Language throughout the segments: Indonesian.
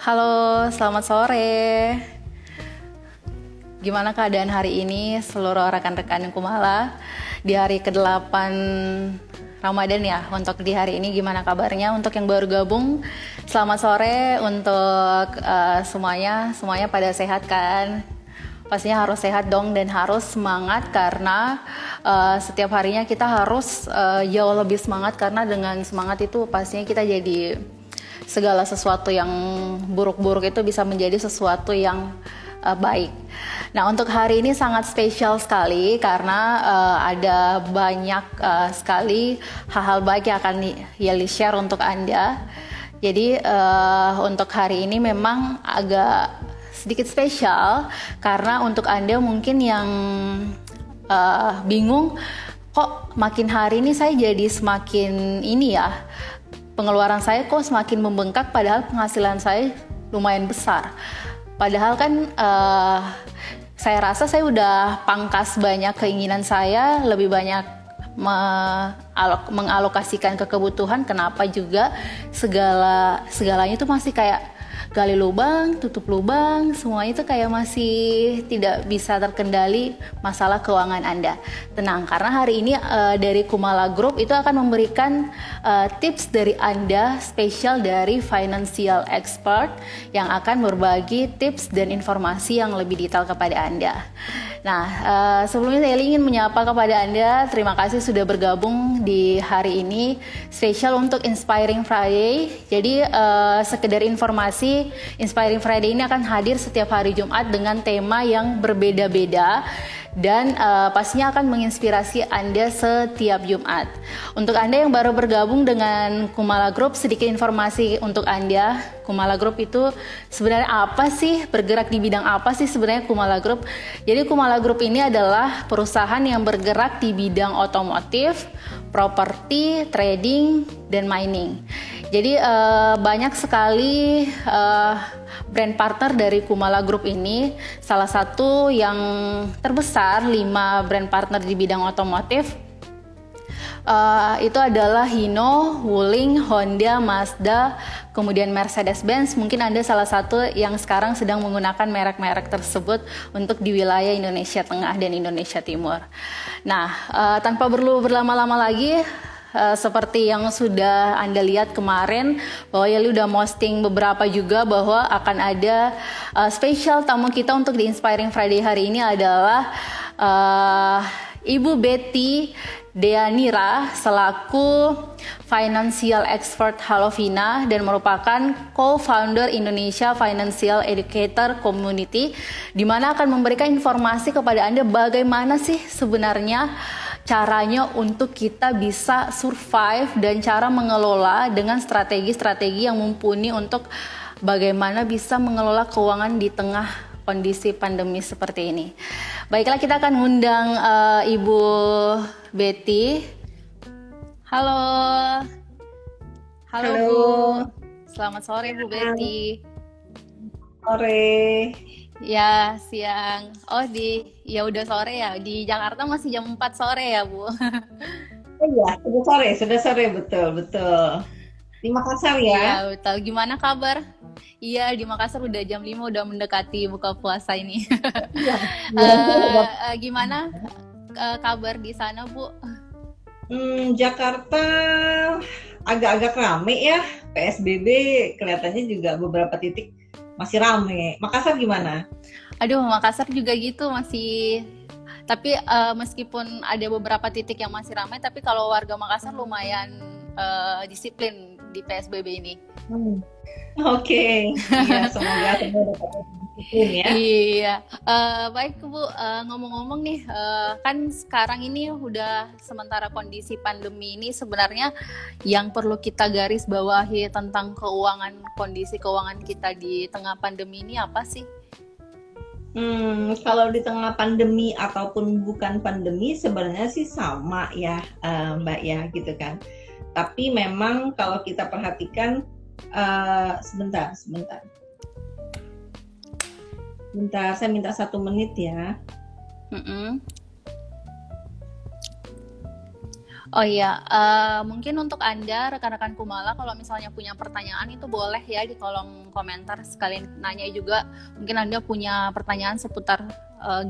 Halo, selamat sore. Gimana keadaan hari ini seluruh rekan-rekan Kumala di hari ke-8 Ramadan ya. Untuk di hari ini gimana kabarnya? Untuk yang baru gabung, selamat sore untuk semuanya pada sehat kan? Pastinya harus sehat dong dan harus semangat karena setiap harinya kita harus jauh lebih semangat karena dengan semangat itu pastinya kita jadi segala sesuatu yang buruk-buruk itu bisa menjadi sesuatu yang baik. Nah, untuk hari ini sangat spesial sekali karena ada banyak sekali hal-hal baik yang akan Yeli share untuk Anda. Jadi untuk hari ini memang agak sedikit spesial karena untuk Anda mungkin yang bingung, kok makin hari ini saya jadi semakin ini ya, pengeluaran saya kok semakin membengkak padahal penghasilan saya lumayan besar. Padahal kan saya rasa saya udah pangkas banyak keinginan saya, lebih banyak mengalokasikan ke kebutuhan. Kenapa juga segalanya itu masih kayak gali lubang, tutup lubang, semuanya itu kayak masih tidak bisa terkendali masalah keuangan Anda. Tenang, karena hari ini dari Kumala Group itu akan memberikan tips dari Anda, spesial dari financial expert yang akan berbagi tips dan informasi yang lebih detail kepada Anda. Nah, sebelumnya saya ingin menyapa kepada Anda, terima kasih sudah bergabung di hari ini, spesial untuk Inspiring Friday. Jadi sekedar informasi, Inspiring Friday ini akan hadir setiap hari Jumat dengan tema yang berbeda-beda dan pastinya akan menginspirasi Anda setiap Jumat. Untuk Anda yang baru bergabung dengan Kumala Group, sedikit informasi untuk Anda. Kumala Group itu sebenarnya apa sih? Bergerak di bidang apa sih sebenarnya Kumala Group? Jadi Kumala Group ini adalah perusahaan yang bergerak di bidang otomotif, properti, trading, dan mining. Jadi banyak sekali brand partner dari Kumala Group ini. Salah satu yang terbesar 5 brand partner di bidang otomotif itu adalah Hino, Wuling, Honda, Mazda, kemudian Mercedes-Benz. Mungkin Anda salah satu yang sekarang sedang menggunakan merek-merek tersebut untuk di wilayah Indonesia Tengah dan Indonesia Timur. Nah, tanpa perlu berlama-lama lagi, seperti yang sudah Anda lihat kemarin bahwa Yeli udah posting beberapa juga bahwa akan ada spesial tamu kita untuk di Inspiring Friday hari ini adalah Ibu Betty Deanira selaku Financial Expert Halovina dan merupakan co-founder Indonesia Financial Educator Community, di mana akan memberikan informasi kepada Anda bagaimana sih sebenarnya caranya untuk kita bisa survive dan cara mengelola dengan strategi-strategi yang mumpuni untuk bagaimana bisa mengelola keuangan di tengah kondisi pandemi seperti ini. Baiklah, kita akan undang Ibu Betty. Halo. Halo, Halo. Bu. Selamat sore Bu Betty. Sore. Ya, siang. Oh, ya udah sore ya. Di Jakarta masih jam 4 sore ya, Bu. Oh iya, sudah sore, betul. Di Makassar Iya, ya? betul. Gimana kabar? Iya, di Makassar udah jam 5, udah mendekati buka puasa ini. Iya. Iya. Gimana kabar di sana, Bu? Jakarta agak-agak rame ya. PSBB kelihatannya juga beberapa titik masih rame. Makassar gimana? Aduh, Makassar juga gitu masih. Tapi meskipun ada beberapa titik yang masih ramai, tapi kalau warga Makassar lumayan disiplin di PSBB ini. Oke. Iya, semoga semua dapat disiplin ya. Iya, baik Bu. Ngomong-ngomong nih, kan sekarang ini udah sementara kondisi pandemi ini, sebenarnya yang perlu kita garis bawahi tentang kondisi keuangan kita di tengah pandemi ini apa sih? Kalau di tengah pandemi ataupun bukan pandemi sebenarnya sih sama ya, Mbak ya, gitu kan. Tapi memang kalau kita perhatikan, sebentar, saya minta 1 menit ya. Oh iya, mungkin untuk Anda rekan-rekan Kumala kalau misalnya punya pertanyaan itu boleh ya di kolom komentar, sekalian nanya juga. Mungkin Anda punya pertanyaan seputar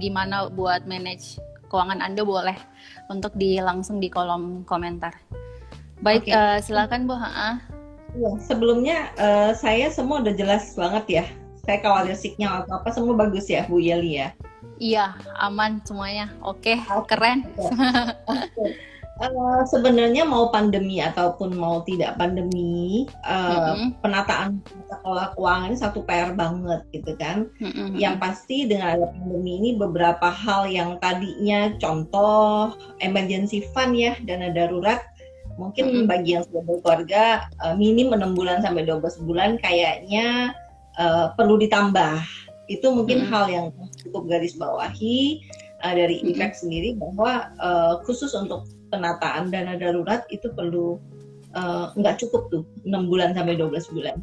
gimana buat manage keuangan Anda, boleh untuk langsung di kolom komentar. Baik, Oke. silakan Bu. Iya, sebelumnya saya semua udah jelas banget ya. Saya khawatir sinyal atau apa semua bagus ya Bu Yeli ya. Iya, aman semuanya. Oke, Oke. keren. Oke. Sebenarnya mau pandemi ataupun mau tidak pandemi, Mm-mm, penataan tata kelola keuangan ini satu PR banget gitu kan. mm-mm, Yang mm-mm, pasti dengan ada pandemi ini beberapa hal yang tadinya contoh emergency fund ya, dana darurat, mungkin mm-mm, bagi yang sudah berkeluarga minim 6 bulan sampai 12 bulan kayaknya perlu ditambah. Itu mungkin mm-mm, hal yang cukup garis bawahi dari mm-mm. Impact sendiri, bahwa khusus untuk penataan dana darurat itu perlu, nggak cukup tuh 6 bulan sampai 12 bulan.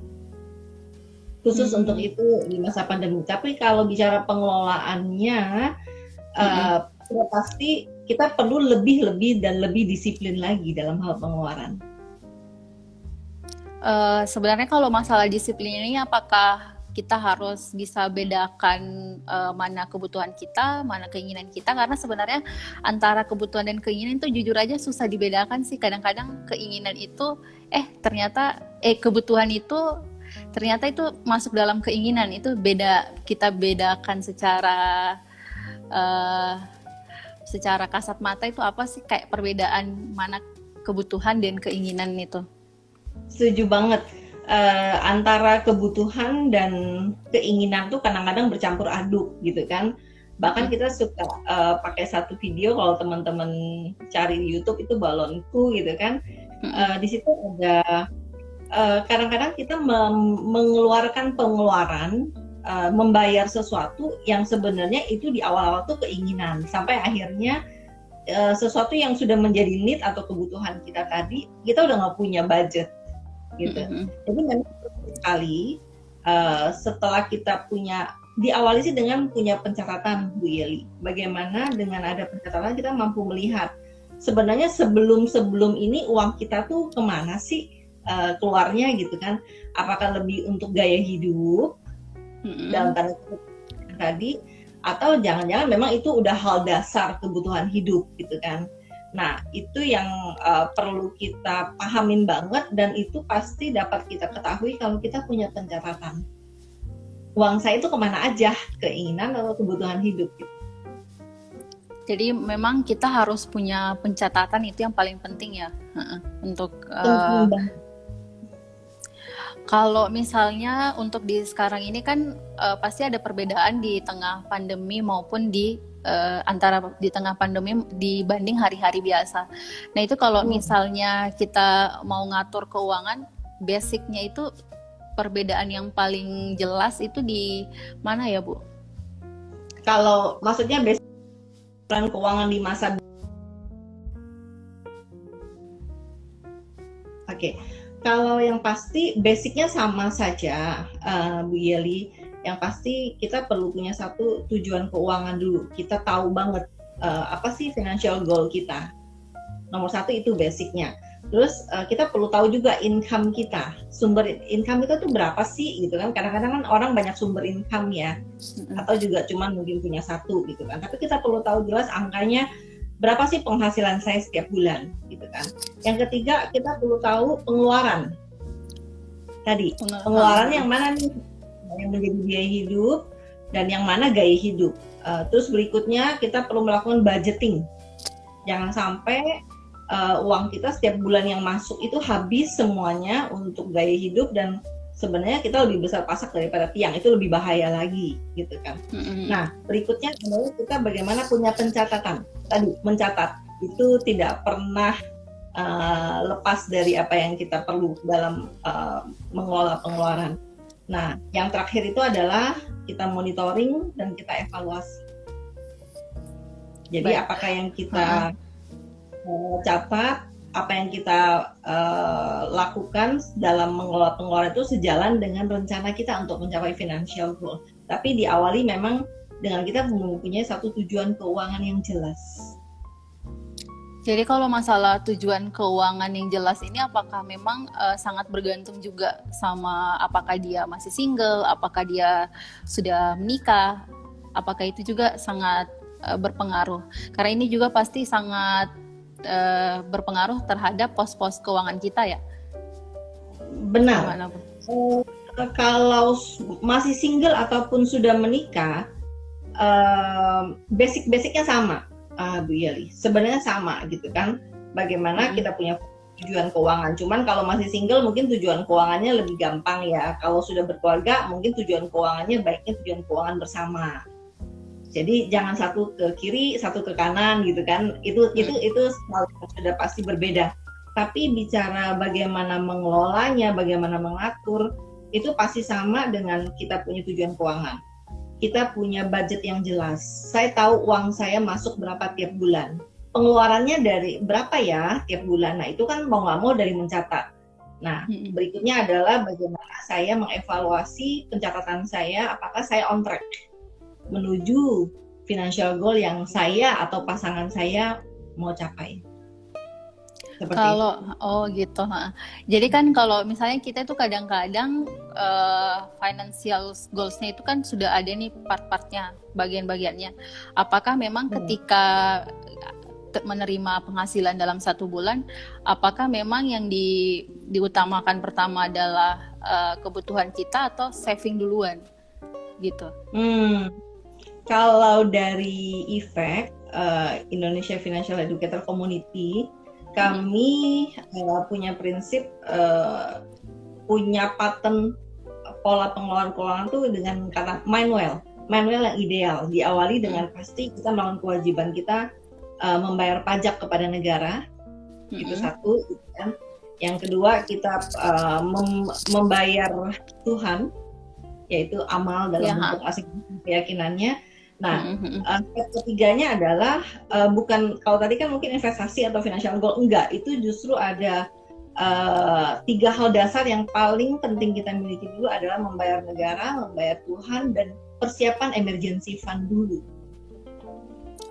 Khusus untuk Hmm, itu di masa pandemi. Tapi kalau bicara pengelolaannya, mm-mm. sudah pasti kita perlu lebih dan lebih disiplin lagi dalam hal pengeluaran. Sebenarnya kalau masalah disiplin ini, apakah kita harus bisa bedakan mana kebutuhan kita, mana keinginan kita? Karena sebenarnya antara kebutuhan dan keinginan itu jujur aja susah dibedakan sih. Kadang-kadang keinginan itu, ternyata, kebutuhan itu ternyata itu masuk dalam keinginan. Itu beda, kita bedakan eh, secara kasat mata itu apa sih, kayak perbedaan mana kebutuhan dan keinginan itu. Setuju banget. Antara kebutuhan dan keinginan tuh kadang-kadang bercampur aduk gitu kan. Bahkan Mm-mm, kita suka pakai satu video, kalau teman-teman cari di YouTube itu balonku gitu kan. mm-mm, Di situ ada kadang-kadang kita mengeluarkan pengeluaran, membayar sesuatu yang sebenarnya itu di awal-awal tuh keinginan, sampai akhirnya sesuatu yang sudah menjadi need atau kebutuhan kita tadi, kita udah nggak punya budget gitu. mm-mm. Jadi memang sekali setelah kita punya, diawali sih dengan punya pencatatan Bu Yeli. Bagaimana dengan ada pencatatan kita mampu melihat sebenarnya sebelum ini uang kita tuh kemana sih keluarnya gitu kan? Apakah lebih untuk gaya hidup dalam Mm-mm. tanda kutip tadi, atau jangan-jangan memang itu udah hal dasar kebutuhan hidup gitu kan? Nah, itu yang perlu kita pahamin banget, dan itu pasti dapat kita ketahui kalau kita punya pencatatan. Uang saya itu kemana aja, keinginan atau kebutuhan hidup. Gitu. Jadi memang kita harus punya pencatatan, itu yang paling penting ya. Untuk Penting banget. kalau misalnya untuk di sekarang ini kan pasti ada perbedaan di tengah pandemi maupun di antara di tengah pandemi dibanding hari-hari biasa. Nah itu kalau misalnya kita mau ngatur keuangan, basicnya itu perbedaan yang paling jelas itu di mana ya Bu? Kalau maksudnya basic keuangan di masa. Oke, kalau yang pasti basicnya sama saja, Bu Yeli. Yang pasti kita perlu punya satu tujuan keuangan dulu. Kita tahu banget apa sih financial goal kita. Nomor satu itu basicnya. Terus kita perlu tahu juga income kita. Sumber income kita tuh berapa sih gitu kan. Kadang-kadang kan orang banyak sumber income ya. Atau juga cuman mungkin punya satu gitu kan. Tapi kita perlu tahu jelas angkanya berapa sih penghasilan saya setiap bulan gitu kan. Yang ketiga, kita perlu tahu pengeluaran. Tadi, pengeluaran yang mana nih yang menjadi biaya hidup dan yang mana gaya hidup. Terus berikutnya kita perlu melakukan budgeting. Jangan sampai uang kita setiap bulan yang masuk itu habis semuanya untuk gaya hidup, dan sebenarnya kita lebih besar pasak daripada tiang, itu lebih bahaya lagi gitu kan. Nah, berikutnya adalah kita bagaimana punya pencatatan. Tadi mencatat itu tidak pernah lepas dari apa yang kita perlu dalam mengelola pengeluaran. Nah, yang terakhir itu adalah kita monitoring dan kita evaluasi. Jadi apakah yang kita catat, apa yang kita lakukan dalam mengelola pengeluaran itu sejalan dengan rencana kita untuk mencapai financial goal. Tapi diawali memang dengan kita mempunyai satu tujuan keuangan yang jelas. Jadi kalau masalah tujuan keuangan yang jelas ini apakah memang sangat bergantung juga sama apakah dia masih single, apakah dia sudah menikah, apakah itu juga sangat berpengaruh. Karena ini juga pasti sangat berpengaruh terhadap pos-pos keuangan kita ya. Benar. Gimana, Bu? Kalau masih single ataupun sudah menikah, basic-basicnya sama, Bu Yeli. Sebenarnya sama gitu kan. Bagaimana kita punya tujuan keuangan. Cuman kalau masih single mungkin tujuan keuangannya lebih gampang ya. Kalau sudah berkeluarga mungkin tujuan keuangannya baiknya tujuan keuangan bersama. Jadi jangan satu ke kiri, satu ke kanan gitu kan. Itu hal yang sudah pasti berbeda. Tapi bicara bagaimana mengelolanya, bagaimana mengatur, itu pasti sama dengan kita punya tujuan keuangan. Kita punya budget yang jelas. Saya tahu uang saya masuk berapa tiap bulan. Pengeluarannya dari berapa ya tiap bulan. Nah itu kan mau nggak mau dari mencatat. Nah berikutnya adalah bagaimana saya mengevaluasi pencatatan saya, apakah saya on track menuju financial goal yang saya atau pasangan saya mau capai. Kalau gitu, jadi kan kalau misalnya kita itu kadang-kadang financial goals-nya itu kan sudah ada nih part-partnya, bagian-bagiannya. Apakah memang ketika menerima penghasilan dalam 1 bulan, apakah memang yang diutamakan pertama adalah kebutuhan kita atau saving duluan, gitu? Kalau dari efek Indonesia Financial Educator Community, kami punya prinsip punya pattern pola pengelolaan keuangan tuh dengan kata manual yang ideal. Diawali dengan pasti kita melakukan kewajiban kita membayar pajak kepada negara, itu satu. Gitu kan. Yang kedua kita membayar Tuhan, yaitu amal dalam bentuk asing keyakinannya. Nah, step ketiganya adalah bukan, kalau tadi kan mungkin investasi atau financial goal, enggak, itu justru ada 3 hal dasar yang paling penting kita miliki dulu adalah membayar negara, membayar Tuhan, dan persiapan emergency fund dulu.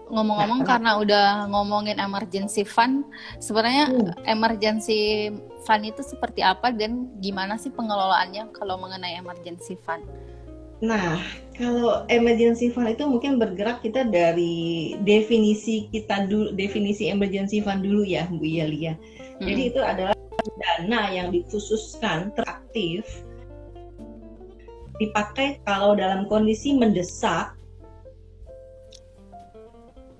Ngomong-ngomong, karena udah ngomongin emergency fund, sebenarnya emergency fund itu seperti apa dan gimana sih pengelolaannya kalau mengenai emergency fund? Nah, kalau emergency fund itu mungkin bergerak kita dari definisi kita dulu, definisi emergency fund dulu ya, Bu Yelia. Jadi itu adalah dana yang dikhususkan teraktif dipakai kalau dalam kondisi mendesak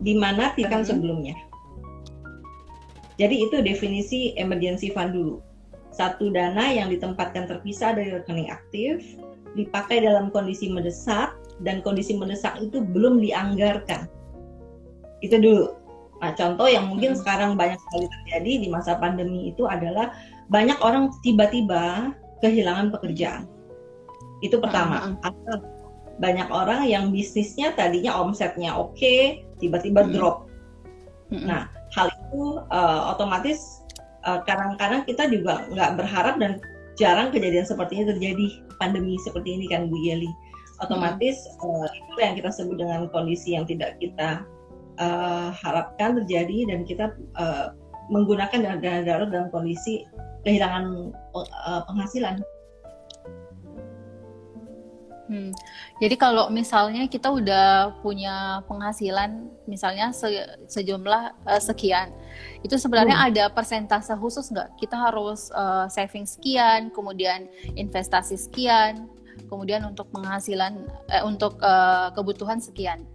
di mana tidak sebelumnya. Jadi itu definisi emergency fund dulu. Satu dana yang ditempatkan terpisah dari rekening aktif, dipakai dalam kondisi mendesak, dan kondisi mendesak itu belum dianggarkan. Itu dulu. Nah, contoh yang mungkin sekarang banyak sekali terjadi di masa pandemi itu adalah banyak orang tiba-tiba kehilangan pekerjaan. Itu pertama. Atau banyak orang yang bisnisnya tadinya omsetnya oke, tiba-tiba drop. Nah, hal itu otomatis kadang-kadang kita juga nggak berharap dan jarang kejadian seperti ini terjadi, pandemi seperti ini kan Bu Yeli. Otomatis itu yang kita sebut dengan kondisi yang tidak kita harapkan terjadi, dan kita menggunakan dana darurat dalam kondisi kehilangan penghasilan. Jadi kalau misalnya kita udah punya penghasilan misalnya sejumlah sekian, itu sebenarnya ada persentase khusus nggak? Kita harus saving sekian, kemudian investasi sekian, kemudian untuk penghasilan untuk kebutuhan sekian.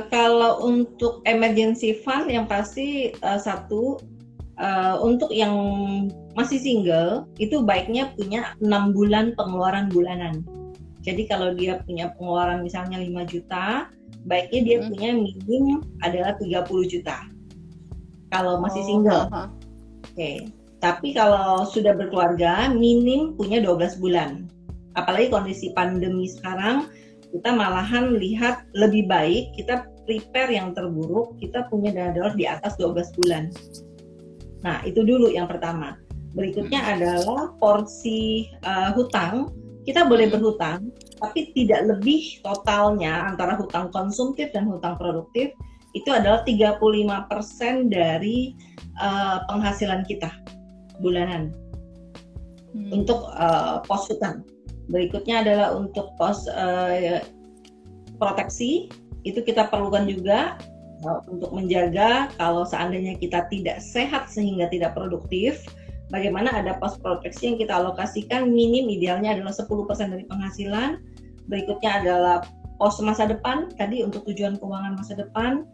Kalau untuk emergency fund yang pasti satu, untuk yang masih single itu baiknya punya 6 bulan pengeluaran bulanan. Jadi kalau dia punya pengeluaran misalnya 5 juta, baiknya dia punya minim adalah 30 juta. Kalau masih single. Oke. Tapi kalau sudah berkeluarga, minim punya 12 bulan. Apalagi kondisi pandemi sekarang, kita malahan lihat lebih baik kita prepare yang terburuk, kita punya dana darurat di atas 12 bulan. Nah, itu dulu yang pertama. Berikutnya adalah porsi hutang. Kita boleh berhutang, tapi tidak lebih totalnya antara hutang konsumtif dan hutang produktif itu adalah 35% dari penghasilan kita bulanan untuk pos hutang. Berikutnya adalah untuk pos proteksi, itu kita perlukan juga untuk menjaga kalau seandainya kita tidak sehat sehingga tidak produktif, bagaimana ada pos proteksi yang kita alokasikan minim idealnya adalah 10% dari penghasilan. Berikutnya adalah pos masa depan, tadi untuk tujuan keuangan masa depan,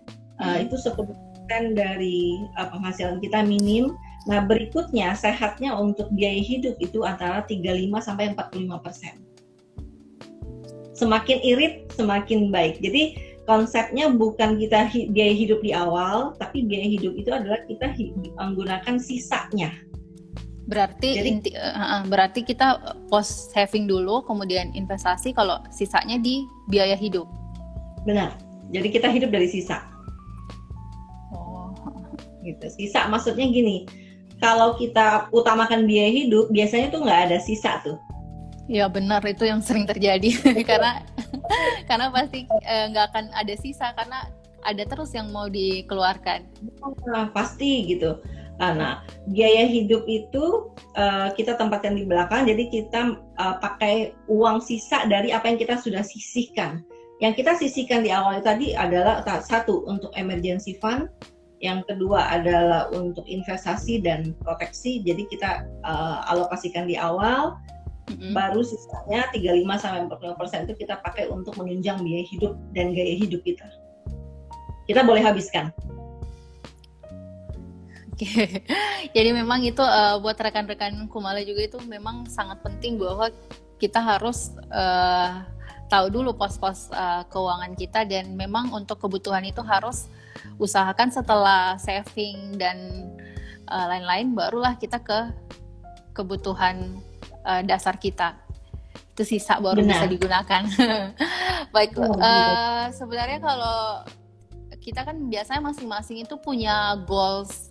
itu 10% dari penghasilan kita minim. Nah, berikutnya sehatnya untuk biaya hidup itu antara 35-45%. Semakin irit, semakin baik. Jadi konsepnya bukan kita biaya hidup di awal, tapi biaya hidup itu adalah kita menggunakan sisanya. Berarti berarti kita pos saving dulu, kemudian investasi, kalau sisanya di biaya hidup. Benar. Jadi kita hidup dari sisa. Oh. Gitu. Sisa maksudnya gini. Kalau kita utamakan biaya hidup, biasanya tuh nggak ada sisa tuh. Ya benar, itu yang sering terjadi. karena pasti nggak akan ada sisa karena ada terus yang mau dikeluarkan. Nah, pasti gitu. Nah, biaya hidup itu kita tempatkan di belakang, jadi kita pakai uang sisa dari apa yang kita sudah sisihkan. Yang kita sisihkan di awal tadi adalah satu untuk emergency fund, yang kedua adalah untuk investasi dan proteksi, jadi kita alokasikan di awal, baru sisanya 35-45% itu kita pakai untuk menunjang biaya hidup dan gaya hidup kita. Kita boleh habiskan. Oke. Jadi memang itu buat rekan-rekan Kumala juga itu memang sangat penting bahwa kita harus tahu dulu pos-pos keuangan kita, dan memang untuk kebutuhan itu harus usahakan setelah saving dan lain-lain barulah kita ke kebutuhan dasar kita. Itu sisa baru bisa digunakan. Baik, sebenarnya kalau kita kan biasanya masing-masing itu punya goals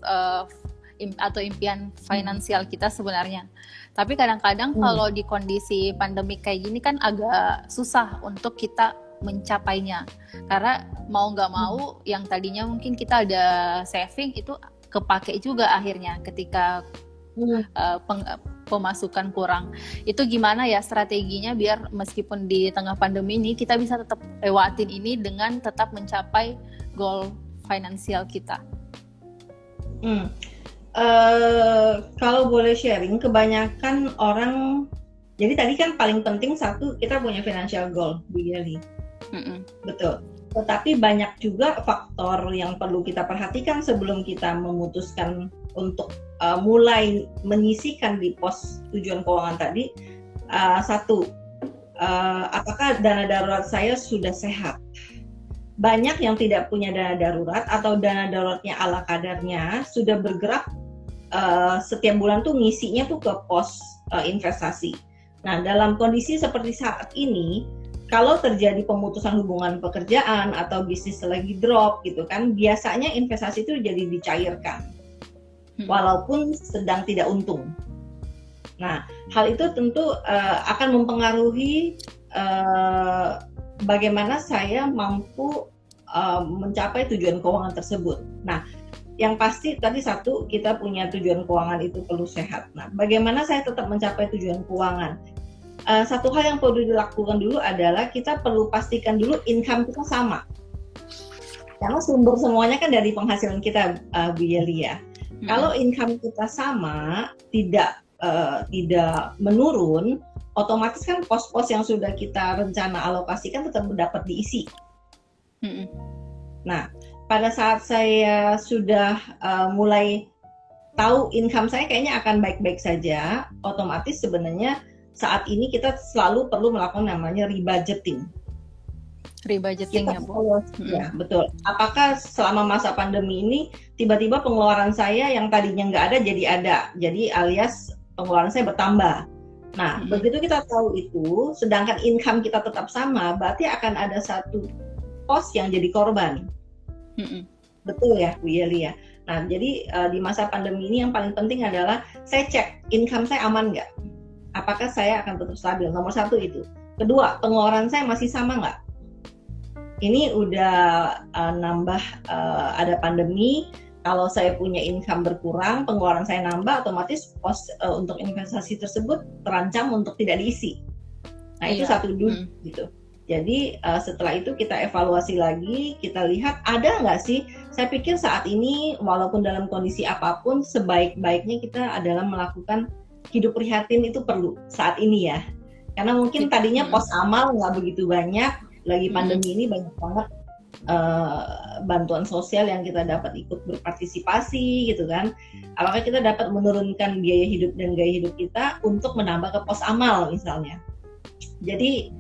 atau impian finansial kita sebenarnya. Tapi kadang-kadang kalau di kondisi pandemi kayak gini kan agak susah untuk kita mencapainya. Karena mau nggak mau yang tadinya mungkin kita ada saving itu kepake juga akhirnya ketika pemasukan kurang. Itu gimana ya strateginya biar meskipun di tengah pandemi ini kita bisa tetap lewatin ini dengan tetap mencapai goal finansial kita? Kalau boleh sharing, kebanyakan orang, jadi tadi kan paling penting satu kita punya financial goal, Bu Yeli. Betul. Tetapi banyak juga faktor yang perlu kita perhatikan sebelum kita memutuskan untuk mulai menyisihkan di pos tujuan keuangan tadi. Satu, apakah dana darurat saya sudah sehat? Banyak yang tidak punya dana darurat atau dana daruratnya ala kadarnya sudah bergerak setiap bulan tuh ngisinya tuh ke pos investasi. Nah, dalam kondisi seperti saat ini, kalau terjadi pemutusan hubungan pekerjaan atau bisnis lagi drop gitu kan, biasanya investasi itu jadi dicairkan walaupun sedang tidak untung. Nah, hal itu tentu akan mempengaruhi bagaimana saya mampu mencapai tujuan keuangan tersebut. Nah, yang pasti tadi satu, kita punya tujuan keuangan itu perlu sehat. Nah, bagaimana saya tetap mencapai tujuan keuangan? Satu hal yang perlu dilakukan dulu adalah kita perlu pastikan dulu income kita sama. Karena sumber semuanya kan dari penghasilan kita, Bu Yeli ya. Kalau income kita sama, tidak menurun, otomatis kan pos-pos yang sudah kita rencana alokasikan tetap dapat diisi. Nah, pada saat saya sudah mulai tahu income saya kayaknya akan baik-baik saja, otomatis sebenarnya saat ini kita selalu perlu melakukan namanya rebudgeting. Rebudgeting ya, Bu? Ya, betul. Apakah selama masa pandemi ini tiba-tiba pengeluaran saya yang tadinya nggak ada jadi ada, jadi alias pengeluaran saya bertambah. Nah, begitu kita tahu itu, sedangkan income kita tetap sama, berarti akan ada satu pos yang jadi korban. Betul ya, Bu Yeli ya. Nah, jadi di masa pandemi ini yang paling penting adalah saya cek income saya aman nggak? Apakah saya akan tetap stabil? Nomor satu itu. Kedua, pengeluaran saya masih sama nggak? ini udah nambah, ada pandemi. Kalau saya punya income berkurang, pengeluaran saya nambah, otomatis pos untuk investasi tersebut terancam untuk tidak diisi. Nah itu Iya. satu dulu gitu. Jadi setelah itu kita evaluasi lagi, kita lihat ada nggak sih. Saya pikir saat ini walaupun dalam kondisi apapun, sebaik-baiknya kita adalah melakukan hidup prihatin itu perlu saat ini ya. Karena mungkin tadinya pos amal nggak begitu banyak, lagi pandemi ini banyak banget bantuan sosial yang kita dapat ikut berpartisipasi gitu kan. Apakah kita dapat menurunkan biaya hidup dan gaya hidup kita untuk menambah ke pos amal misalnya. Jadi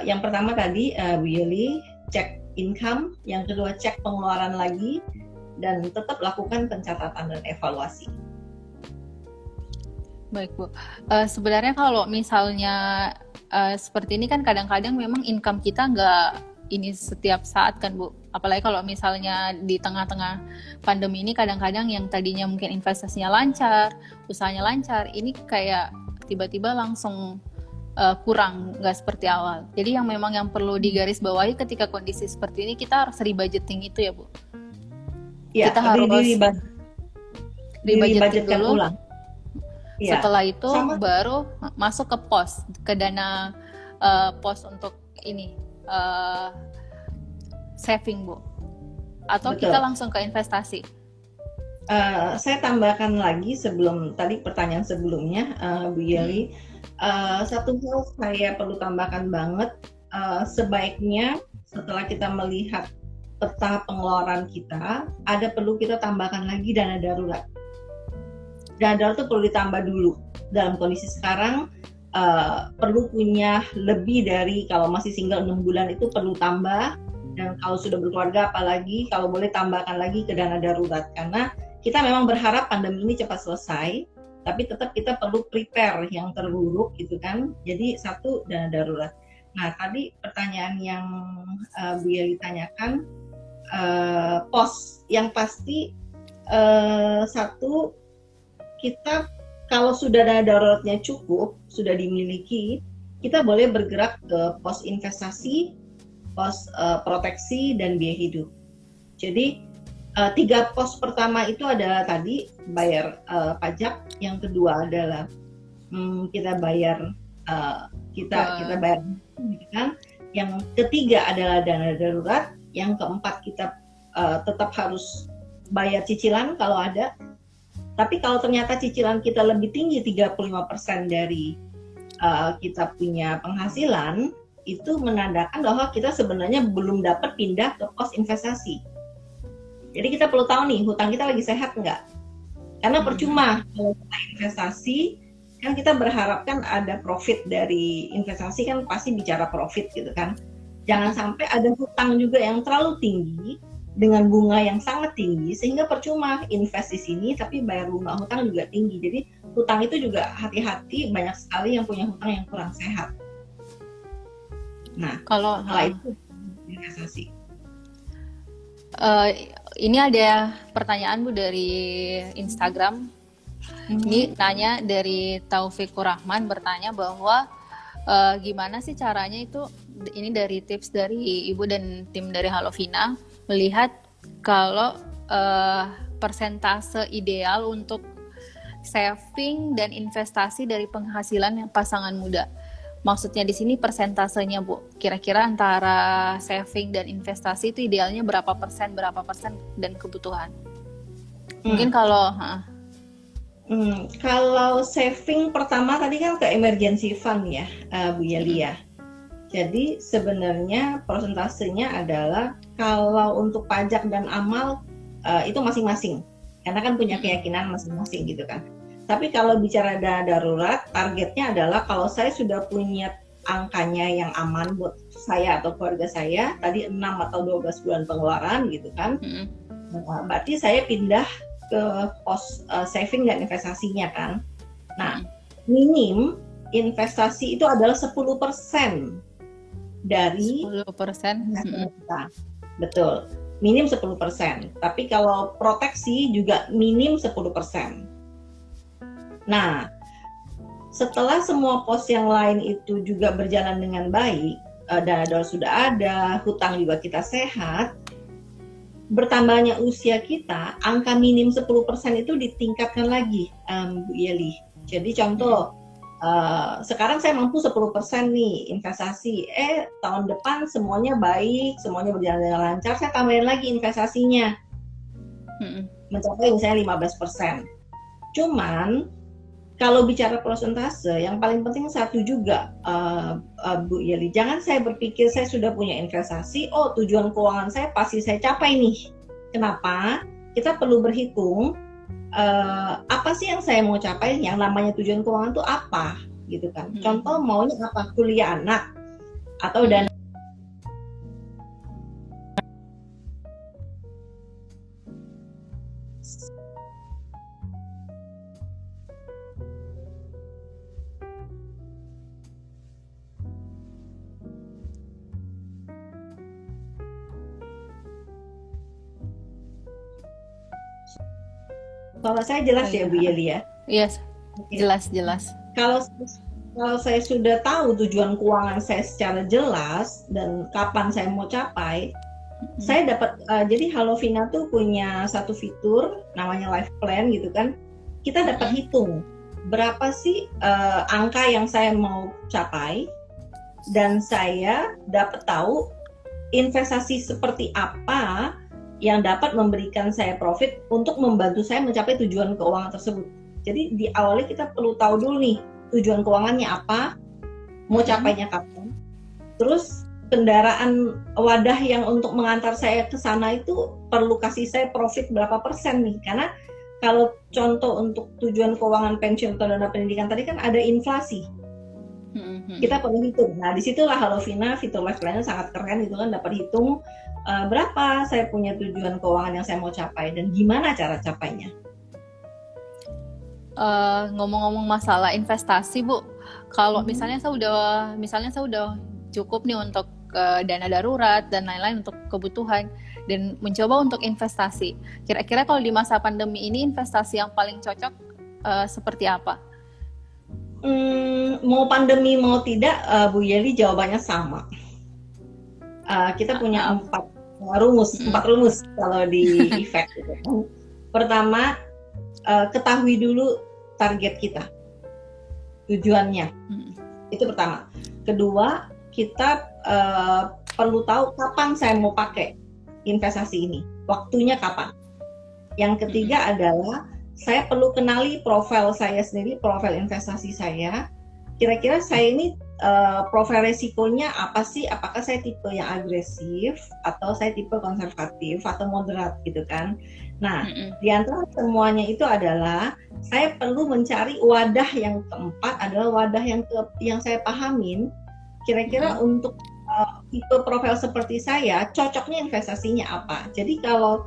yang pertama tadi Bu Yeli, cek income, yang kedua cek pengeluaran lagi, dan tetap lakukan pencatatan dan evaluasi. Baik Bu, sebenarnya kalau misalnya seperti ini kan kadang-kadang memang income kita nggak ini setiap saat kan Bu, apalagi kalau misalnya di tengah-tengah pandemi ini kadang-kadang yang tadinya mungkin investasinya lancar, usahanya lancar, ini kayak tiba-tiba langsung kurang, nggak seperti awal. Jadi yang memang yang perlu digarisbawahi ketika kondisi seperti ini, kita harus rebudgeting itu ya Bu. Ya, kita harus rebudgeting dulu. Ulang. Ya. Setelah itu baru masuk ke pos, ke dana pos untuk ini saving Bu, atau Betul. kita langsung ke investasi? Saya tambahkan lagi sebelum tadi pertanyaan sebelumnya Bu Yeli, satu hal saya perlu tambahkan banget, sebaiknya setelah kita melihat peta pengeluaran kita, perlu kita tambahkan lagi dana darurat. Dana darurat itu perlu ditambah dulu. Dalam kondisi sekarang perlu punya lebih dari, kalau masih single 6 bulan itu perlu tambah, dan kalau sudah berkeluarga apalagi kalau boleh tambahkan lagi ke dana darurat, karena kita memang berharap pandemi ini cepat selesai, tapi tetap kita perlu prepare yang terburuk gitu kan. Jadi satu, dana darurat. Nah tadi pertanyaan yang Bu Yeli tanyakan, pos yang pasti, satu, kita kalau sudah dana daruratnya cukup, sudah dimiliki, kita boleh bergerak ke pos investasi, pos proteksi, dan biaya hidup. Jadi 3 pos pertama itu adalah tadi bayar pajak, yang kedua adalah kita bayar kita bayar, kan? Yang ketiga adalah dana darurat, yang keempat kita tetap harus bayar cicilan kalau ada. Tapi kalau ternyata cicilan kita lebih tinggi 35% dari kita punya penghasilan, itu menandakan bahwa kita sebenarnya belum dapat pindah ke pos investasi. Jadi kita perlu tahu nih, hutang kita lagi sehat nggak? Karena percuma kalau kita investasi, kan kita berharapkan ada profit dari investasi, kan pasti bicara profit gitu kan. Jangan sampai ada hutang juga yang terlalu tinggi, dengan bunga yang sangat tinggi, sehingga percuma invest di sini tapi bayar bunga hutang juga tinggi. Jadi hutang itu juga hati-hati, banyak sekali yang punya hutang yang kurang sehat. Nah, kalau itu investasi. Ini ada pertanyaan Bu dari Instagram. Ini tanya dari Taufikur Rahman, bertanya bahwa gimana sih caranya itu, ini dari tips dari Ibu dan tim dari Halovina, melihat kalau persentase ideal untuk saving dan investasi dari penghasilan yang pasangan muda. Maksudnya di sini persentasenya Bu, kira-kira antara saving dan investasi itu idealnya berapa persen dan kebutuhan? Mungkin kalau kalau saving pertama tadi kan ke emergency fund ya, Bu Yeli ya. Jadi sebenarnya persentasenya adalah kalau untuk pajak dan amal itu masing-masing, karena kan punya keyakinan masing-masing gitu kan. Tapi kalau bicara dana darurat, targetnya adalah kalau saya sudah punya angkanya yang aman buat saya atau keluarga saya, tadi 6 atau 12 bulan pengeluaran gitu kan, berarti saya pindah ke pos saving dan investasinya kan. Nah, minim investasi itu adalah 10% dari 10%. Betul, minim 10%. Tapi kalau proteksi juga minim 10%. Nah, setelah semua pos yang lain itu juga berjalan dengan baik, dana darurat sudah ada, hutang juga kita sehat, bertambahnya usia kita, angka minim 10% itu ditingkatkan lagi, Bu Yeli. Jadi contoh, sekarang saya mampu 10% nih investasi, tahun depan semuanya baik, semuanya berjalan dengan lancar, saya tambahin lagi investasinya, mencapai misalnya 15%. Cuman, kalau bicara persentase, yang paling penting satu juga, Bu Yeli, jangan saya berpikir saya sudah punya investasi, tujuan keuangan saya pasti saya capai nih. Kenapa? Kita perlu berhitung, apa sih yang saya mau capai, yang namanya tujuan keuangan itu apa, gitu kan. Contoh maunya apa, kuliah anak, atau dana. Kalau saya jelas ya Bu Yeli ya? Yes, jelas. Kalau saya sudah tahu tujuan keuangan saya secara jelas dan kapan saya mau capai, saya dapat, jadi Halovina tuh punya satu fitur namanya life plan gitu kan. Kita dapat hitung berapa sih angka yang saya mau capai, dan saya dapat tahu investasi seperti apa yang dapat memberikan saya profit untuk membantu saya mencapai tujuan keuangan tersebut. Jadi di awalnya kita perlu tahu dulu nih tujuan keuangannya apa, mau capainya kapan, terus kendaraan wadah yang untuk mengantar saya ke sana itu perlu kasih saya profit berapa persen nih, karena kalau contoh untuk tujuan keuangan pensiun atau dana pendidikan tadi kan ada inflasi, kita perlu hitung. Nah disitulah Halovina fitur life planner sangat keren gitu kan, dapat hitung berapa saya punya tujuan keuangan yang saya mau capai dan gimana cara capainya. Ngomong-ngomong masalah investasi Bu, kalau misalnya saya udah cukup nih untuk dana darurat dan lain-lain untuk kebutuhan dan mencoba untuk investasi, kira-kira kalau di masa pandemi ini investasi yang paling cocok seperti apa? Mau pandemi mau tidak, Bu Yeli, jawabannya sama. Kita punya 4 rumus kalau di efek gitu. Pertama, ketahui dulu target kita, tujuannya, itu pertama. Kedua, kita perlu tahu kapan saya mau pakai investasi ini, waktunya kapan. Yang ketiga adalah saya perlu kenali profil saya sendiri, profil investasi saya. Kira-kira saya ini profil resikonya apa sih? Apakah saya tipe yang agresif atau saya tipe konservatif atau moderat gitu kan? Nah, di antara semuanya itu adalah saya perlu mencari wadah yang keempat, adalah wadah yang saya pahamin. Kira-kira untuk tipe profil seperti saya, cocoknya investasinya apa? Jadi kalau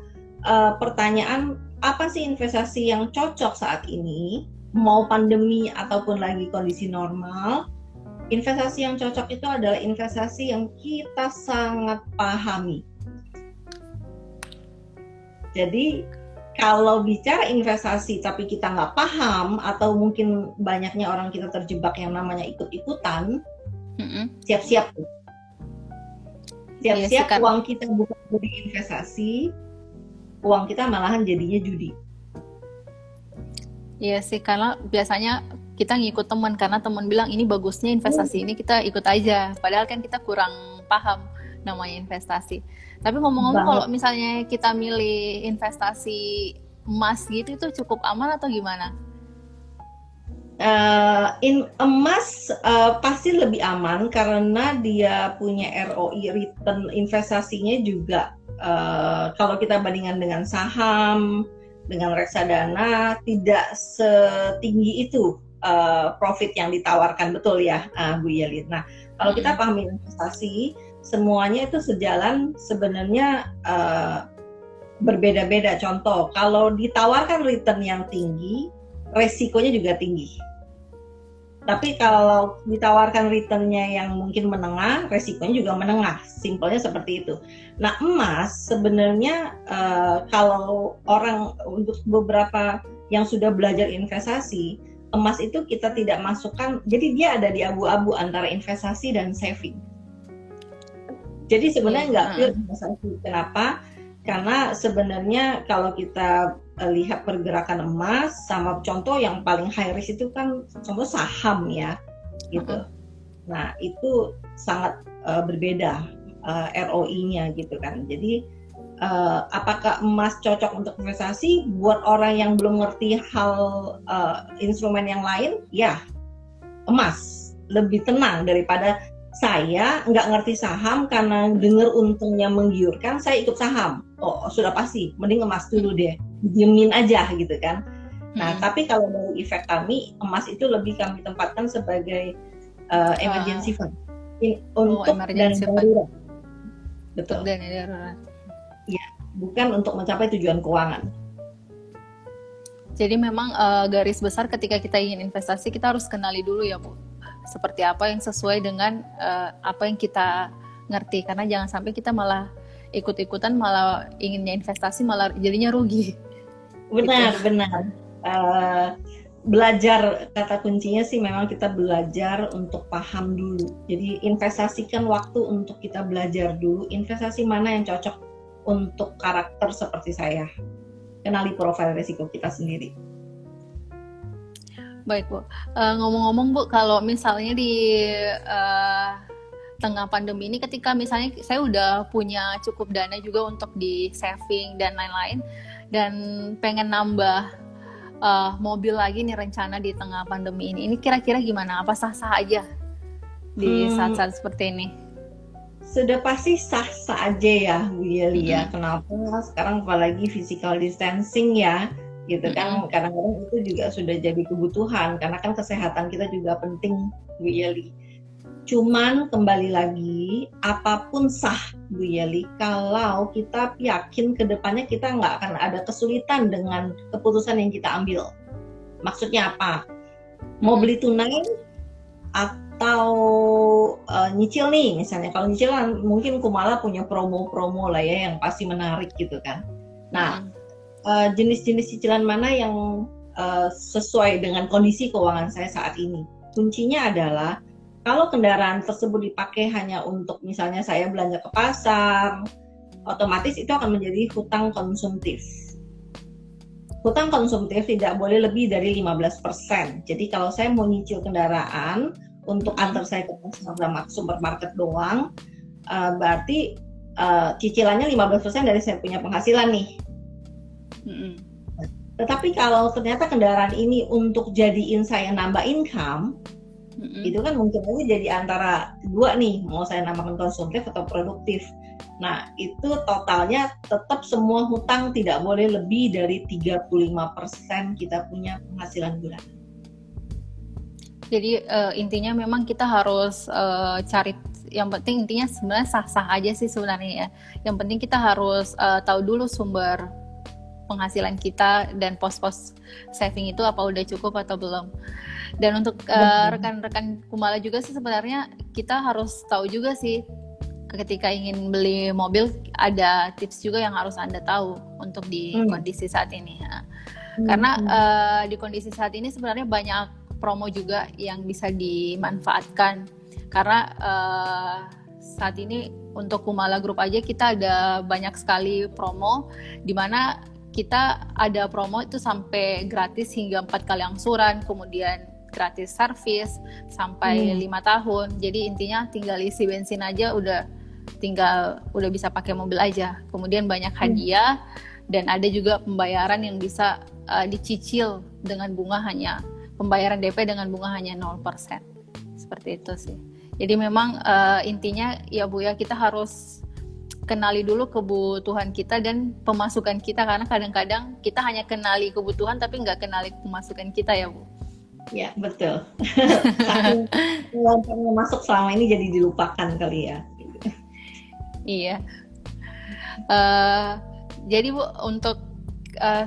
pertanyaan apa sih investasi yang cocok saat ini, mau pandemi ataupun lagi kondisi normal, investasi yang cocok itu adalah investasi yang kita sangat pahami. Jadi kalau bicara investasi tapi kita nggak paham, atau mungkin banyaknya orang kita terjebak yang namanya ikut-ikutan, siap-siap. Siap-siap uang kita bukan jadi investasi, uang kita malahan jadinya judi. Iya sih, karena biasanya kita ngikut teman, karena teman bilang ini bagusnya investasi ini, kita ikut aja. Padahal kan kita kurang paham namanya investasi. Tapi ngomong-ngomong, kalau misalnya kita milih investasi emas gitu, itu cukup aman atau gimana? Emas pasti lebih aman karena dia punya ROI, return investasinya juga. Kalau kita bandingkan dengan saham, dengan reksadana, tidak setinggi itu profit yang ditawarkan, betul ya Bu Yeli. Nah, kalau kita pahami investasi, semuanya itu sejalan sebenarnya, berbeda-beda. Contoh, kalau ditawarkan return yang tinggi, resikonya juga tinggi. Tapi kalau ditawarkan returnnya yang mungkin menengah, resikonya juga menengah. Simpelnya seperti itu. Nah, emas sebenarnya kalau orang, untuk beberapa yang sudah belajar investasi, emas itu kita tidak masukkan, jadi dia ada di abu-abu antara investasi dan saving. Jadi sebenarnya nggak Iya. pure investasi. Kenapa? Karena sebenarnya kalau kita lihat pergerakan emas sama contoh yang paling high risk itu kan contoh saham ya, gitu. Nah itu sangat berbeda ROI-nya gitu kan. Jadi apakah emas cocok untuk investasi buat orang yang belum ngerti hal instrumen yang lain? Ya, emas lebih tenang daripada saya nggak ngerti saham karena dengar untungnya menggiurkan, saya ikut saham. Oh, sudah pasti, mending emas dulu deh, diemin aja gitu kan. Nah, tapi kalau dari efek kami, emas itu lebih kami tempatkan sebagai emergency fund untuk dana Emergency fund darurat. untuk Betul. dana darurat. Ya, bukan untuk mencapai tujuan keuangan. Jadi memang garis besar ketika kita ingin investasi kita harus kenali dulu ya Bu, seperti apa yang sesuai dengan apa yang kita ngerti, karena jangan sampai kita malah ikut-ikutan, malah inginnya investasi malah jadinya rugi. Benar, Gitu. benar. Belajar, kata kuncinya sih memang kita belajar untuk paham dulu. Jadi investasikan waktu untuk kita belajar dulu investasi mana yang cocok untuk karakter seperti saya. Kenali profil risiko kita sendiri. Baik Bu, ngomong-ngomong Bu, kalau misalnya di tengah pandemi ini, ketika misalnya saya udah punya cukup dana juga untuk di saving dan lain-lain, dan pengen nambah mobil lagi nih rencana di tengah pandemi ini kira-kira gimana? Apa sah-sah aja di saat-saat seperti ini? Sudah pasti sah-sah aja ya Bu Yeli ya. Kenapa? Sekarang apalagi physical distancing ya, gitu kan. Kadang-kadang itu juga sudah jadi kebutuhan karena kan kesehatan kita juga penting Bu Yeli. Cuman kembali lagi, apapun sah Bu Yeli kalau kita yakin ke depannya kita nggak akan ada kesulitan dengan keputusan yang kita ambil. Maksudnya apa? Mau beli tunai atau nyicil nih misalnya. Kalau nyicil kan mungkin Kumala punya promo-promo lah ya yang pasti menarik gitu kan. Nah, jenis-jenis cicilan mana yang sesuai dengan kondisi keuangan saya saat ini? Kuncinya adalah kalau kendaraan tersebut dipakai hanya untuk misalnya saya belanja ke pasar, otomatis itu akan menjadi hutang konsumtif. Hutang konsumtif tidak boleh lebih dari 15%. Jadi kalau saya mau nyicil kendaraan untuk antar saya ke pasar sama supermarket doang, berarti cicilannya 15% dari saya punya penghasilan nih. Tetapi kalau ternyata kendaraan ini untuk jadiin saya nambah income, itu kan mungkin aja jadi antara dua nih, mau saya namakan konsumtif atau produktif. Nah, itu totalnya tetap semua hutang tidak boleh lebih dari 35% kita punya penghasilan bulanan. Jadi intinya memang kita harus cari, yang penting intinya sebenarnya sah-sah aja sih sebenarnya ya. Yang penting kita harus tahu dulu sumber penghasilan kita dan pos-pos saving itu apa udah cukup atau belum. Dan untuk rekan-rekan Kumala juga sih sebenarnya kita harus tahu juga sih ketika ingin beli mobil ada tips juga yang harus Anda tahu untuk di kondisi saat ini. Karena di kondisi saat ini sebenarnya banyak promo juga yang bisa dimanfaatkan. Karena saat ini untuk Kumala Group aja kita ada banyak sekali promo di mana kita ada promo itu sampai gratis hingga 4 kali angsuran, kemudian gratis servis sampai 5 tahun. Jadi intinya tinggal isi bensin aja udah bisa pakai mobil aja. Kemudian banyak hadiah dan ada juga pembayaran yang bisa dicicil dengan bunga hanya pembayaran DP dengan bunga hanya 0%. Seperti itu sih. Jadi memang intinya ya Bu ya, kita harus kenali dulu kebutuhan kita dan pemasukan kita, karena kadang-kadang kita hanya kenali kebutuhan tapi nggak kenali pemasukan kita ya Bu. Ya betul. Saking masuk selama ini jadi dilupakan kali ya. Iya. Jadi Bu, untuk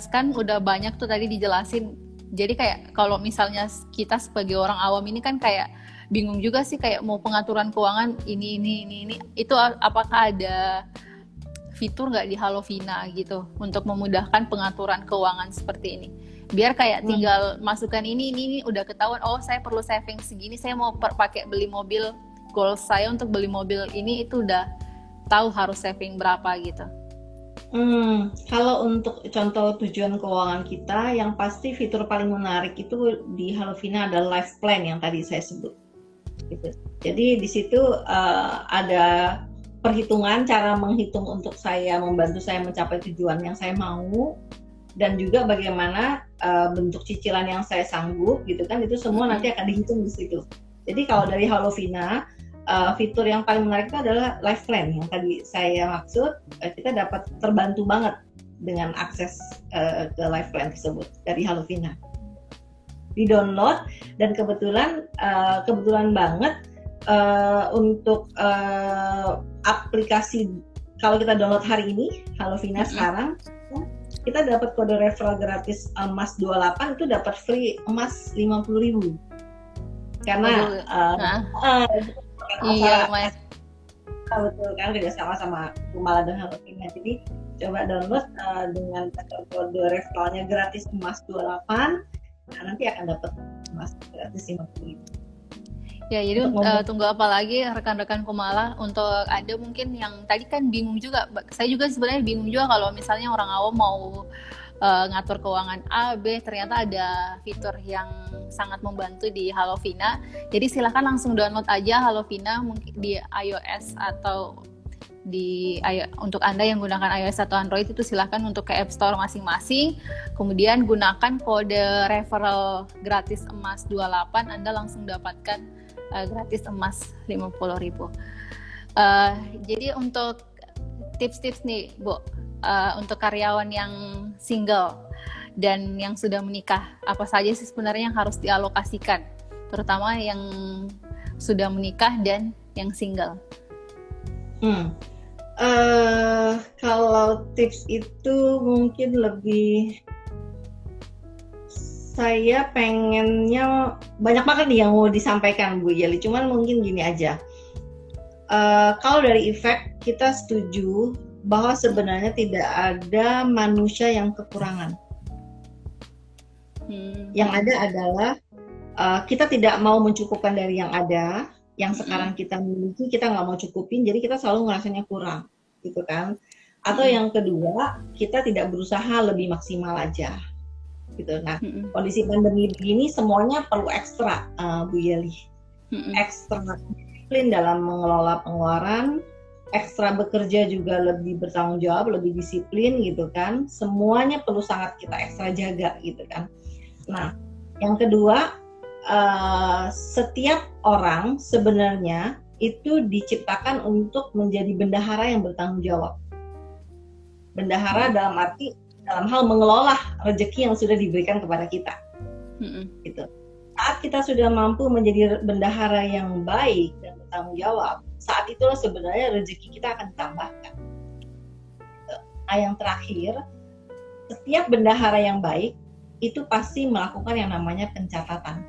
kan udah banyak tuh tadi dijelasin. Jadi kayak kalau misalnya kita sebagai orang awam ini kan kayak bingung juga sih, kayak mau pengaturan keuangan ini itu apakah ada fitur nggak di Halovina gitu untuk memudahkan pengaturan keuangan seperti ini, biar kayak tinggal masukkan ini udah ketahuan, oh saya perlu saving segini, saya mau pakai beli mobil, goal saya untuk beli mobil ini itu udah tahu harus saving berapa gitu. Kalau untuk contoh tujuan keuangan kita, yang pasti fitur paling menarik itu di Halovina ada life plan yang tadi saya sebut. Gitu. Jadi di situ ada perhitungan, cara menghitung untuk saya, membantu saya mencapai tujuan yang saya mau, dan juga bagaimana bentuk cicilan yang saya sanggup, gitu kan, itu semua nanti akan dihitung di situ. Jadi kalau dari Halovina, fitur yang paling menarik itu adalah life plan yang tadi saya maksud. Kita dapat terbantu banget dengan akses ke life plan tersebut dari Halovina. Di download, dan kebetulan banget untuk aplikasi, kalau kita download hari ini Halovina sekarang, kita dapat kode referral gratis emas 28, itu dapat free emas 50.000 karena iya, Mas. Betul kan, kerja sama Kumala dan Halovina. Jadi coba download dengan kode referralnya gratis emas 28, nah nanti akan dapat emas gratis 50.000. Ya, jadi tunggu apa lagi rekan-rekan Kumala. Untuk Anda mungkin yang tadi kan bingung juga, saya juga sebenarnya bingung juga kalau misalnya orang awam mau ngatur keuangan A, B, ternyata ada fitur yang sangat membantu di Halovina. Jadi silahkan langsung download aja Halovina mungkin di iOS atau untuk Anda yang gunakan iOS atau Android, itu silahkan untuk ke App Store masing-masing. Kemudian gunakan kode referral gratis emas 28, Anda langsung dapatkan gratis emas 50.000. Jadi untuk tips-tips nih, Bu, untuk karyawan yang single dan yang sudah menikah, apa saja sih sebenarnya yang harus dialokasikan, terutama yang sudah menikah dan yang single? Kalau tips itu mungkin lebih, saya pengennya banyak banget nih yang mau disampaikan Bu Yeli, cuman mungkin gini aja. Kalau dari efek, kita setuju bahwa sebenarnya tidak ada manusia yang kekurangan. Yang ada adalah kita tidak mau mencukupkan dari yang ada, yang sekarang kita miliki kita nggak mau cukupin, jadi kita selalu ngerasanya kurang, gitu kan? Atau yang kedua, kita tidak berusaha lebih maksimal aja, gitu. Nah, kondisi pandemi begini semuanya perlu ekstra, Bu Yeli, ekstra disiplin dalam mengelola pengeluaran, ekstra bekerja juga lebih bertanggung jawab, lebih disiplin, gitu kan? Semuanya perlu sangat kita ekstra jaga, gitu kan? Nah, yang kedua, setiap orang sebenarnya itu diciptakan untuk menjadi bendahara yang bertanggung jawab. Bendahara dalam arti dalam hal mengelola rezeki yang sudah diberikan kepada kita. Gitu. Saat kita sudah mampu menjadi bendahara yang baik dan bertanggung jawab, saat itulah sebenarnya rezeki kita akan ditambahkan. Nah, yang terakhir, setiap bendahara yang baik itu pasti melakukan yang namanya pencatatan.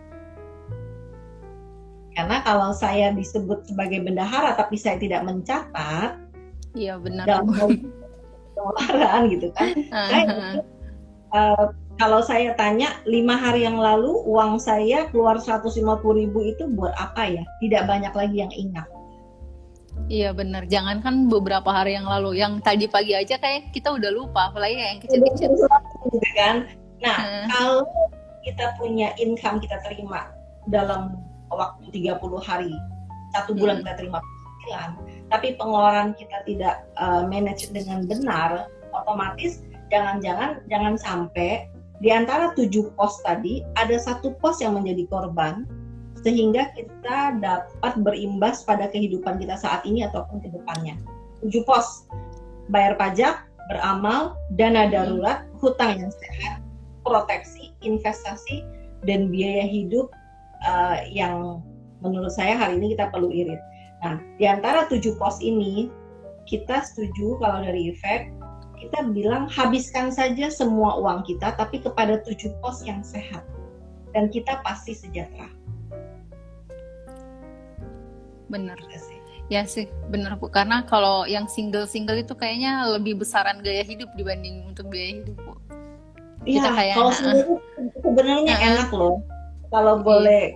Karena kalau saya disebut sebagai bendahara tapi saya tidak mencatat, iya benar, dalam pengeluaran gitu kan. Kalau saya tanya 5 hari yang lalu uang saya keluar 150.000 itu buat apa ya? Tidak banyak lagi yang ingat. Iya benar, jangankan beberapa hari yang lalu, yang tadi pagi aja kayak kita udah lupa, apalagi yang kecil-kecil. Gitu kan? Nah, kalau kita punya income kita terima dalam waktu 30 hari, 1 bulan kita terima penghasilan, tapi pengeluaran kita tidak manage dengan benar, otomatis jangan sampai di antara 7 pos tadi ada 1 pos yang menjadi korban, sehingga kita dapat berimbas pada kehidupan kita saat ini ataupun ke depannya. 7 pos: bayar pajak, beramal, dana darurat, hutang yang sehat, proteksi, investasi, dan biaya hidup yang menurut saya hari ini kita perlu irit. Nah, di antara 7 pos ini, kita setuju kalau dari efek, kita bilang habiskan saja semua uang kita, tapi kepada 7 pos yang sehat. Dan kita pasti sejahtera. Benar. Ya sih, benar Bu. Karena kalau yang single-single itu kayaknya lebih besaran gaya hidup dibanding untuk biaya hidup Bu. Iya, kalau single sebenarnya enak loh. Kalau boleh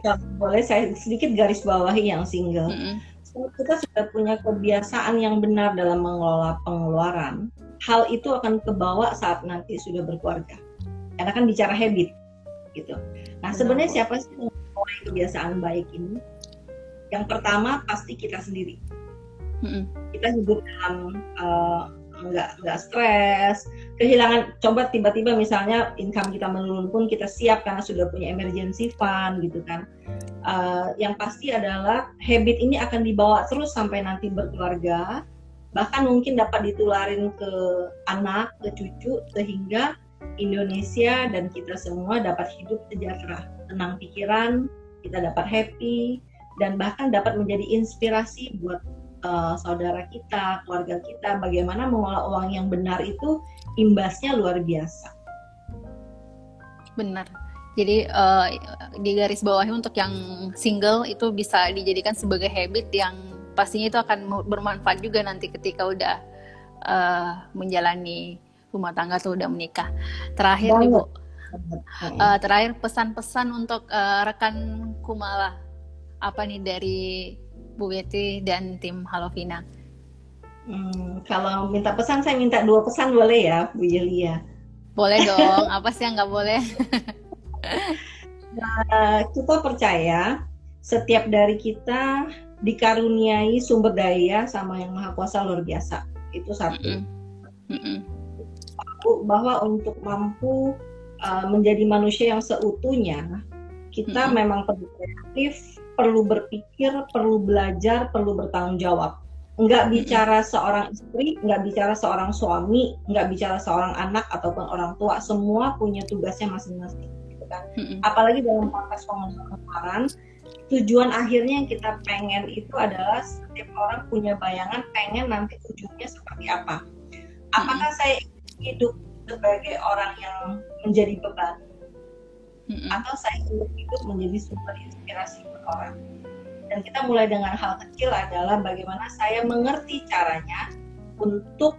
saya sedikit garis bawahi yang single. kita sudah punya kebiasaan yang benar dalam mengelola pengeluaran, hal itu akan kebawa saat nanti sudah berkeluarga. Karena kan bicara habit, gitu. Nah, sebenarnya siapa sih yang memulai kebiasaan baik ini? Yang pertama pasti kita sendiri. Kita hidup dalam nggak stres, kehilangan, coba tiba-tiba misalnya income kita menurun pun kita siap karena sudah punya emergency fund gitu kan. Yang pasti adalah habit ini akan dibawa terus sampai nanti berkeluarga, bahkan mungkin dapat ditularin ke anak, ke cucu, sehingga Indonesia dan kita semua dapat hidup sejahtera, tenang pikiran, kita dapat happy, dan bahkan dapat menjadi inspirasi buat saudara kita, keluarga kita, bagaimana mengelola uang yang benar itu imbasnya luar biasa. Benar. Jadi di garis bawahnya untuk yang single itu bisa dijadikan sebagai habit yang pastinya itu akan bermanfaat juga nanti ketika udah menjalani rumah tangga atau udah menikah. Terakhir nih Bu, terakhir pesan-pesan untuk rekan Kumala apa nih dari Bu Betty dan tim Halovina? Kalau minta pesan, saya minta 2 pesan boleh ya, Bu Yelia? Boleh dong, apa sih yang nggak boleh? Kita percaya setiap dari kita dikaruniai sumber daya sama Yang Maha Kuasa luar biasa. Itu satu. Bahwa untuk mampu menjadi manusia yang seutuhnya, kita memang perlu kreatif, perlu berpikir, perlu belajar, perlu bertanggung jawab. Nggak bicara seorang istri, nggak bicara seorang suami, nggak bicara seorang anak ataupun orang tua, semua punya tugasnya masing-masing. Gitu kan? Apalagi dalam konteks pengeluaran, tujuan akhirnya yang kita pengen itu adalah setiap orang punya bayangan pengen nanti ujungnya seperti apa. Apakah saya hidup sebagai orang yang menjadi beban, atau saya hidup menjadi sumber inspirasi buat orang. Dan kita mulai dengan hal kecil adalah bagaimana saya mengerti caranya untuk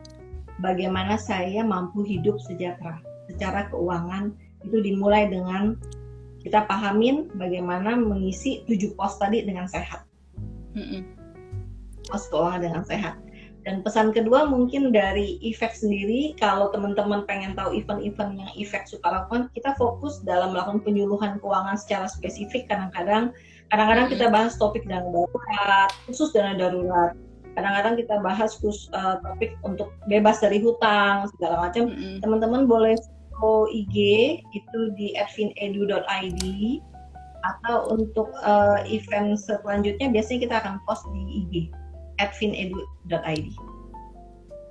bagaimana saya mampu hidup sejahtera secara keuangan. Itu dimulai dengan kita pahamin bagaimana mengisi 7 pos tadi dengan sehat. Pos keuangan dengan sehat. Dan pesan kedua mungkin dari Efek sendiri, kalau teman-teman pengen tahu event-event yang Efek suka lakukan, kita fokus dalam melakukan penyuluhan keuangan secara spesifik. Kadang-kadang kita bahas topik dana darurat, khusus dana darurat. Kadang-kadang kita bahas topik untuk bebas dari hutang, segala macam. Teman-teman boleh follow IG, itu di @finedu.id, atau untuk event selanjutnya biasanya kita akan post di IG @finedu.id.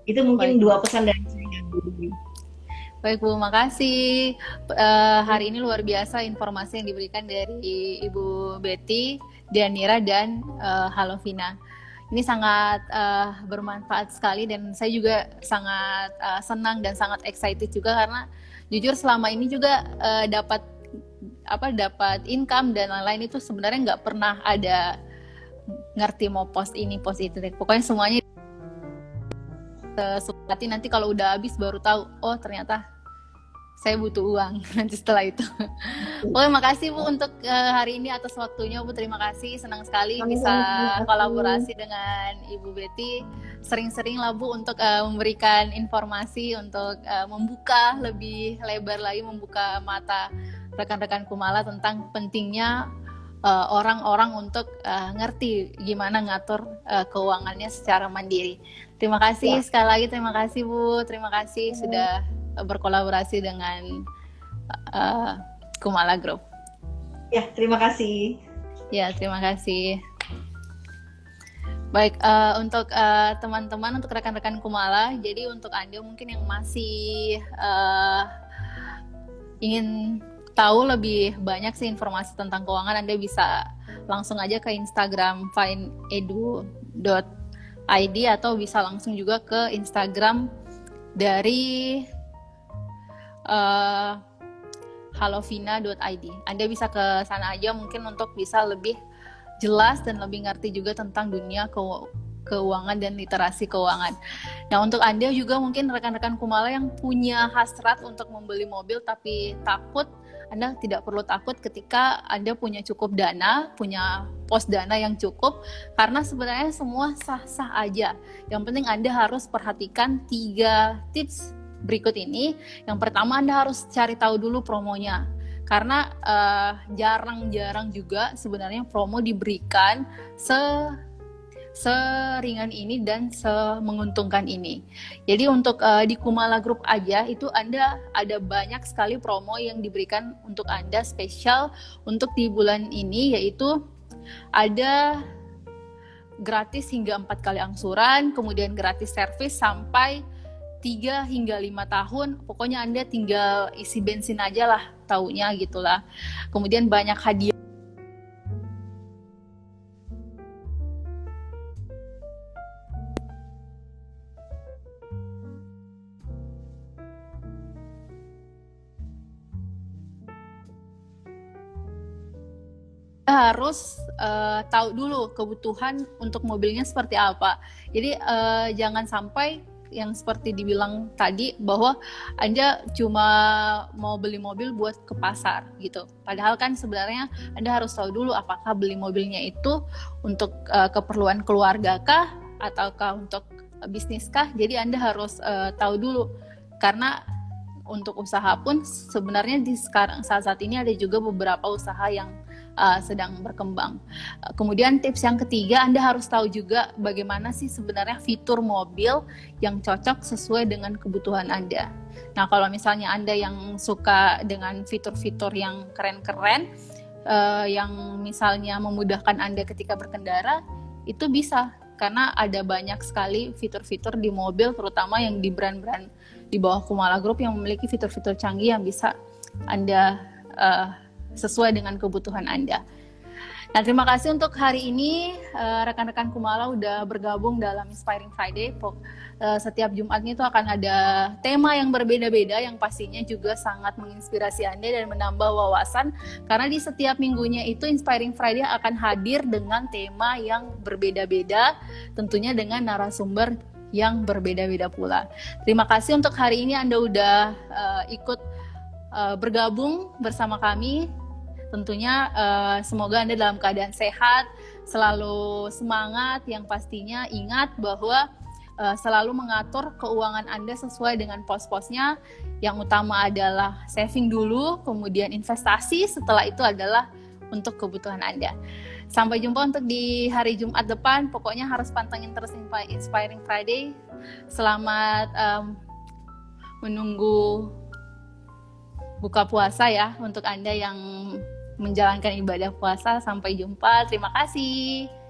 Itu mungkin 2 pesan dari saya. Baik Bu, makasih. Hari ini luar biasa informasi yang diberikan dari Ibu Betty, Danira, dan Halovina. Ini sangat bermanfaat sekali dan saya juga sangat senang dan sangat excited juga karena jujur selama ini juga dapat income dan lain-lain itu sebenarnya nggak pernah ada ngerti mau post ini post itu, pokoknya semuanya sepati nanti kalau udah habis baru tahu, oh ternyata saya butuh uang nanti setelah itu. Oke, makasih Bu untuk hari ini atas waktunya Bu, terima kasih, senang sekali bisa kolaborasi dengan Ibu Betty. Sering-sering lah Bu untuk memberikan informasi, untuk membuka lebih lebar lagi, membuka mata rekan-rekan Kumala tentang pentingnya orang-orang untuk ngerti gimana ngatur keuangannya secara mandiri. Terima kasih sekali lagi, terima kasih Bu, terima kasih sudah berkolaborasi dengan Kumala Group. Ya, terima kasih. Ya, terima kasih. Baik, untuk teman-teman, untuk rekan-rekan Kumala, jadi untuk Anda mungkin yang masih ingin tahu lebih banyak sih informasi tentang keuangan, Anda bisa langsung aja ke Instagram finedu.id atau bisa langsung juga ke Instagram dari halovina.id. Anda bisa ke sana aja mungkin untuk bisa lebih jelas dan lebih ngerti juga tentang dunia keuangan dan literasi keuangan. Nah, untuk Anda juga mungkin rekan-rekan Kumala yang punya hasrat untuk membeli mobil tapi takut Anda tidak perlu takut ketika Anda punya cukup dana, punya pos dana yang cukup, karena sebenarnya semua sah-sah aja. Yang penting Anda harus perhatikan 3 tips berikut ini. Yang pertama, Anda harus cari tahu dulu promonya. Karena jarang-jarang juga sebenarnya promo diberikan seringan ini dan semenguntungkan ini. Jadi untuk di Kumala Group aja itu Anda ada banyak sekali promo yang diberikan untuk Anda spesial untuk di bulan ini, yaitu ada gratis hingga 4 kali angsuran, kemudian gratis servis sampai 3 hingga 5 tahun. Pokoknya Anda tinggal isi bensin aja lah, taunya gitulah. Kemudian banyak hadiah. Harus tahu dulu kebutuhan untuk mobilnya seperti apa. Jadi jangan sampai yang seperti dibilang tadi bahwa Anda cuma mau beli mobil buat ke pasar gitu. Padahal kan sebenarnya Anda harus tahu dulu apakah beli mobilnya itu untuk keperluan keluarga kah ataukah untuk bisnis kah. Jadi Anda harus tahu dulu, karena untuk usaha pun sebenarnya di saat ini ada juga beberapa usaha yang sedang berkembang. Kemudian tips yang ketiga, Anda harus tahu juga bagaimana sih sebenarnya fitur mobil yang cocok sesuai dengan kebutuhan Anda. Nah, kalau misalnya Anda yang suka dengan fitur-fitur yang keren-keren, yang misalnya memudahkan Anda ketika berkendara, itu bisa, karena ada banyak sekali fitur-fitur di mobil, terutama yang di brand-brand di bawah Kumala Group yang memiliki fitur-fitur canggih yang bisa Anda sesuai dengan kebutuhan Anda. Nah, terima kasih untuk hari ini rekan-rekan Kumala udah bergabung dalam Inspiring Friday. Setiap Jumatnya itu akan ada tema yang berbeda-beda yang pastinya juga sangat menginspirasi Anda dan menambah wawasan, karena di setiap minggunya itu Inspiring Friday akan hadir dengan tema yang berbeda-beda, tentunya dengan narasumber yang berbeda-beda pula. Terima kasih untuk hari ini Anda udah ikut bergabung bersama kami. Tentunya semoga Anda dalam keadaan sehat, selalu semangat, yang pastinya ingat bahwa selalu mengatur keuangan Anda sesuai dengan pos-posnya. Yang utama adalah saving dulu, kemudian investasi, setelah itu adalah untuk kebutuhan Anda. Sampai jumpa untuk di hari Jumat depan. Pokoknya harus pantengin terus Inspiring Friday. Selamat menunggu buka puasa ya untuk Anda yang menjalankan ibadah puasa. Sampai jumpa. Terima kasih.